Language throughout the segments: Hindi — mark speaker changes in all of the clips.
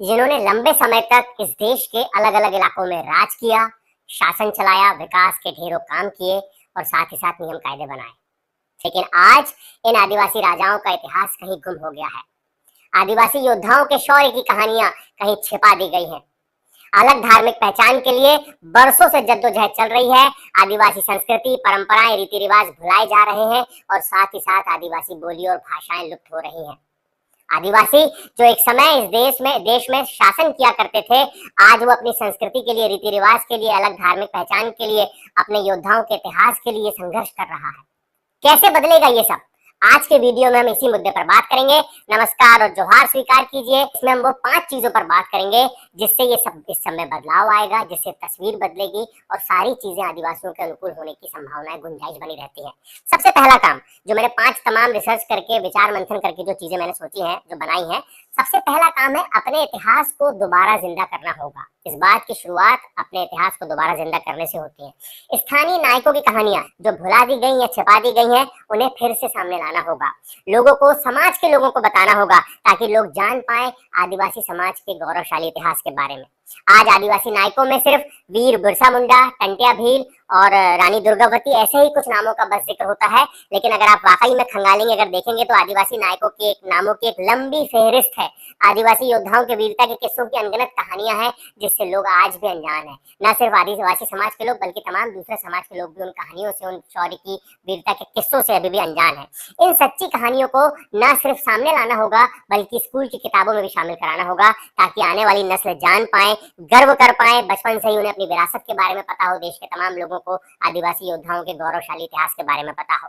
Speaker 1: जिन्होंने लंबे समय तक इस देश के अलग अलग इलाकों में राज किया, शासन चलाया, विकास के ढेरों काम किए और साथ ही साथ नियम कायदे बनाए। लेकिन आज इन आदिवासी राजाओं का इतिहास कहीं गुम हो गया है। आदिवासी योद्धाओं के शौर्य की कहानियां कहीं छिपा दी गई हैं। अलग धार्मिक पहचान के लिए बरसों से जद्दोजहद चल रही है। आदिवासी संस्कृति, परंपराएं, रीति रिवाज भुलाए जा रहे हैं और साथ ही साथ आदिवासी बोली और भाषाएं लुप्त हो रही हैं। आदिवासी जो एक समय इस देश में शासन किया करते थे, आज वो अपनी संस्कृति के लिए, रीति रिवाज के लिए, अलग धार्मिक पहचान के लिए, अपने योद्धाओं के इतिहास के लिए संघर्ष कर रहा है। कैसे बदलेगा ये सब? आज के वीडियो में हम इसी मुद्दे पर बात करेंगे। नमस्कार और जोहार स्वीकार कीजिए। इसमें हम वो 5 चीजों पर बात करेंगे जिससे ये सब इस समय बदलाव आएगा, जिससे तस्वीर बदलेगी और सारी चीजें आदिवासियों के अनुकूल होने की संभावनाएं, गुंजाइश बनी रहती है। सबसे पहला काम जो मैंने 5 तमाम रिसर्च करके, विचार मंथन करके जो चीजें मैंने सोची हैं, जो बनाई हैं, सबसे पहला काम है अपने इतिहास को दोबारा जिंदा करना होगा। इस बात की शुरुआत अपने इतिहास को दोबारा जिंदा करने से होती है। स्थानीय नायकों की कहानियां जो भुला दी गई या छिपा दी गई हैं, उन्हें फिर से सामने लाना होगा। लोगों को, समाज के लोगों को बताना होगा ताकि लोग जान पाए आदिवासी समाज के गौरवशाली इतिहास के बारे में। आज आदिवासी नायकों में सिर्फ वीर बिरसा मुंडा, टंट्या भील और रानी दुर्गावती ऐसे ही कुछ नामों का बस जिक्र होता है, लेकिन अगर आप वाकई में खंगालेंगे, अगर देखेंगे तो आदिवासी नायकों के नामों की एक लंबी फहरिस्त है। आदिवासी योद्धाओं के वीरता के किस्सों की अनगिनत कहानियां हैं जिससे लोग आज भी अनजान हैं। न सिर्फ आदिवासी समाज के लोग बल्कि तमाम दूसरे समाज के लोग भी उन कहानियों से, उन शौर्य की, वीरता के किस्सों से अभी भी अनजान है। इन सच्ची कहानियों को न सिर्फ सामने लाना होगा बल्कि स्कूल की किताबों में भी शामिल कराना होगा ताकि आने वाली नस्ल जान पाए, गर्व कर पाए, बचपन से ही उन्हें अपनी विरासत के बारे में पता हो, देश के तमाम लोगों को आदिवासी योद्धाओं के गौरवशाली इतिहास के बारे में पता हो।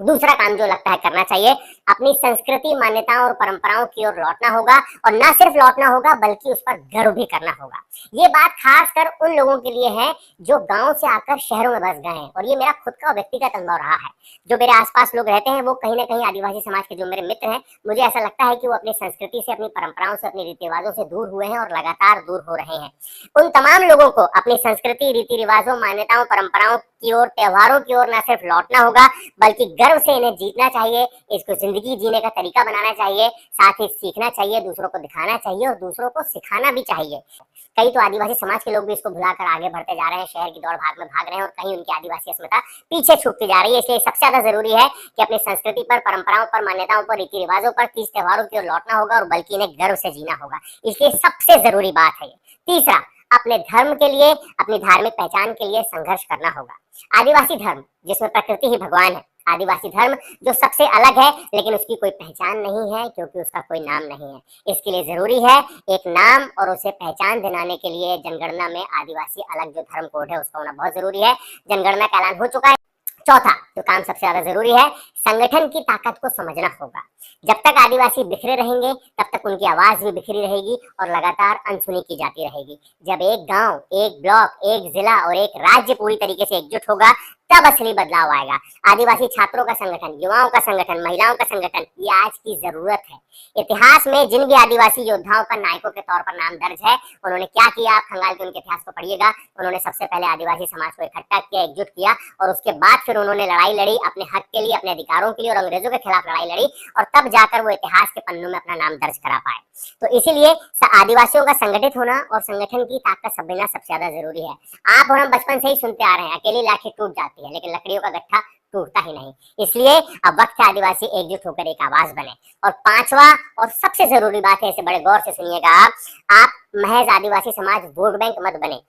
Speaker 1: दूसरा काम जो लगता है करना चाहिए, अपनी संस्कृति, मान्यताओं और परंपराओं की ओर लौटना होगा और न सिर्फ लौटना होगा बल्कि उस पर गर्व भी करना होगा। ये बात खासकर उन लोगों के लिए है जो गांव से आकर शहरों में बस गए हैं, और ये मेरा खुद का व्यक्तिगत अनुभव रहा है। जो मेरे आसपास लोग रहते हैं वो कहीं ना कहीं आदिवासी समाज के जो मेरे मित्र हैं, मुझे ऐसा लगता है कि वो अपनी संस्कृति से, अपनी परंपराओं से, अपने रीति रिवाजों से दूर हुए हैं और लगातार दूर हो रहे हैं। उन तमाम लोगों को अपनी संस्कृति, रीति रिवाजों, मान्यताओं, परंपराओं की ओर, त्योहारों की ओर न सिर्फ लौटना होगा बल्कि गर्व से इन्हें जीतना चाहिए, इसको जिंदगी जीने का तरीका बनाना चाहिए, साथ ही सीखना चाहिए, दूसरों को दिखाना चाहिए और दूसरों को सिखाना भी चाहिए। कई तो आदिवासी समाज के लोग भी इसको भुलाकर आगे बढ़ते जा रहे हैं, शहर की दौड़ भाग में भाग रहे हैं और कहीं उनकी आदिवासी अस्मिता पीछे छूटती जा रही है। इसलिए सबसे ज्यादा जरूरी है कि अपनी संस्कृति पर, परंपराओं पर, मान्यताओं पर, रीति रिवाजों पर, तीज त्योहारों की ओर लौटना होगा और बल्कि इन्हें गर्व से जीना होगा। इसलिए सबसे जरूरी बात है ये। तीसरा, अपने धर्म के लिए, अपनी धार्मिक पहचान के लिए संघर्ष करना होगा। आदिवासी धर्म जिसमें प्रकृति ही भगवान है, आदिवासी धर्म जो सबसे अलग है लेकिन उसकी कोई पहचान नहीं है क्योंकि उसका कोई नाम नहीं है। इसके लिए जरूरी है एक नाम और उसे पहचान दिलाने के लिए जनगणना में आदिवासी अलग जो धर्म कोड है उसका होना बहुत जरूरी है। जनगणना का ऐलान हो चुका है। चौथा जो काम सबसे ज्यादा जरूरी है, संगठन की ताकत को समझना होगा। जब तक आदिवासी बिखरे रहेंगे तब तक उनकी आवाज भी बिखरी रहेगी और लगातार अनसुनी की जाती रहेगी। जब एक गांव, एक ब्लॉक, एक जिला और एक राज्य पूरी तरीके से एकजुट होगा तब असली बदलाव आएगा। आदिवासी छात्रों का संगठन, युवाओं का संगठन, महिलाओं का संगठन, ये आज की जरूरत है। इतिहास में जिन भी आदिवासी योद्धाओं का नायकों के तौर पर नाम दर्ज है, उन्होंने क्या किया, आप खंगाल के उनके इतिहास को पढ़िएगा। उन्होंने सबसे पहले आदिवासी समाज को इकट्ठा किया, एकजुट किया और उसके बाद फिर उन्होंने लड़ाई लड़ी अपने हक के लिए, अपने अधिकारों के लिए और अंग्रेजों के खिलाफ लड़ाई लड़ी और तब जाकर वो इतिहास के पन्नों में अपना नाम दर्ज करा पाए। तो इसीलिए आदिवासियों का संगठित होना और संगठन की ताकत समझना सबसे ज्यादा जरूरी है। आप और हम बचपन से ही सुनते आ रहे हैं, अकेली लाठी टूट जाती है लेकिन लकड़ियों का गट्ठा टूटता ही नहीं। इसलिए अब वक्त है आदिवासी एकजुट होकर एक आवाज बने। और पांचवा और सबसे जरूरी बात है, इसे बड़े गौर से सुनिएगा, आप महज आदिवासी समाज वोट बैंक मत बने,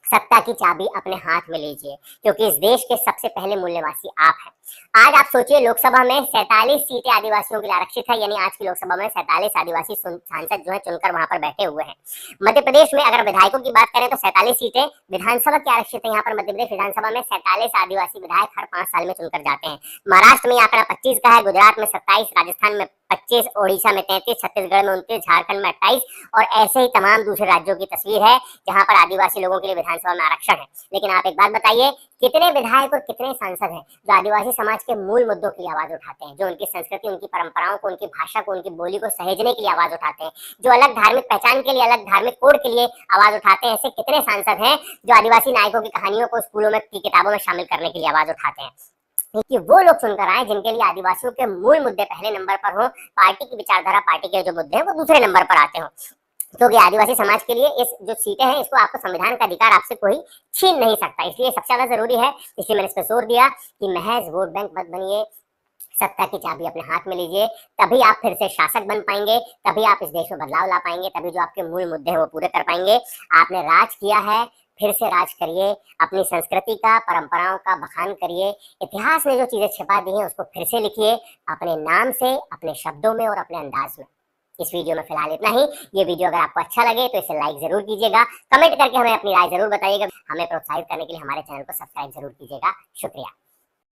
Speaker 1: सत्ता की चाबी अपने हाथ में लीजिए क्योंकि इस देश के सबसे पहले मूल्यवासी आप हैं। आज आप सोचिए, लोकसभा में 47 सीटें आदिवासियों के लिए आरक्षित है, यानी आज की लोकसभा में 47 आदिवासी सांसद जो है चुनकर वहां पर बैठे हुए हैं। मध्य प्रदेश में अगर विधायकों की बात करें तो 47 सीटें विधानसभा की आरक्षित है। यहाँ पर मध्य प्रदेश विधानसभा में 47 आदिवासी विधायक हर 5 साल में चुनकर जाते हैं। महाराष्ट्र में आंकड़ा 25 का है, गुजरात में 27, राजस्थान में 25, ओडिशा में 33, छत्तीसगढ़ में 29, झारखंड में 28 और ऐसे ही तमाम दूसरे राज्यों की तस्वीर है जहां पर आदिवासी लोगों के लिए विधानसभा में आरक्षण है। लेकिन आप एक बात बताइए, कितने विधायक और कितने सांसद हैं जो आदिवासी समाज के मूल मुद्दों के लिए आवाज उठाते हैं, जो उनकी संस्कृति, उनकी परंपराओं को, उनकी भाषा को, उनकी बोली को सहेजने के लिए आवाज उठाते हैं, जो अलग धार्मिक पहचान के लिए, अलग धार्मिक कोड के लिए आवाज उठाते हैं। ऐसे कितने सांसद हैं जो आदिवासी नायकों की कहानियों को स्कूलों में की किताबों में शामिल करने के लिए आवाज उठाते हैं। कि वो लोग चुनकर आए जिनके लिए आदिवासियों के मूल मुद्दे पहले नंबर पर हो, पार्टी की विचारधारा, पार्टी के जो मुद्दे हैं वो दूसरे नंबर पर आते हो। क्योंकि आदिवासी समाज के लिए इस जो सीटें हैं इसको आपको संविधान का अधिकार आपसे कोई छीन नहीं सकता, इसलिए सबसे ज्यादा जरूरी है। इसलिए मैंने इस पर जोर दिया कि महज वोट बैंक मत बनिए, सत्ता की चाबी अपने हाथ में लीजिए, तभी आप फिर से शासक बन पाएंगे, तभी आप इस देश में बदलाव ला पाएंगे, तभी जो आपके मूल मुद्दे हैं वो पूरे कर पाएंगे। आपने राज किया है, फिर से राज करिए, अपनी संस्कृति का, परंपराओं का बखान करिए, इतिहास में जो चीजें छिपा दी हैं उसको फिर से लिखिए, अपने नाम से, अपने शब्दों में और अपने अंदाज में। इस वीडियो में फिलहाल इतना ही। ये वीडियो अगर आपको अच्छा लगे तो इसे लाइक जरूर कीजिएगा, कमेंट करके हमें अपनी राय जरूर बताइएगा, हमें प्रोत्साहित करने के लिए हमारे चैनल को सब्सक्राइब जरूर कीजिएगा। शुक्रिया।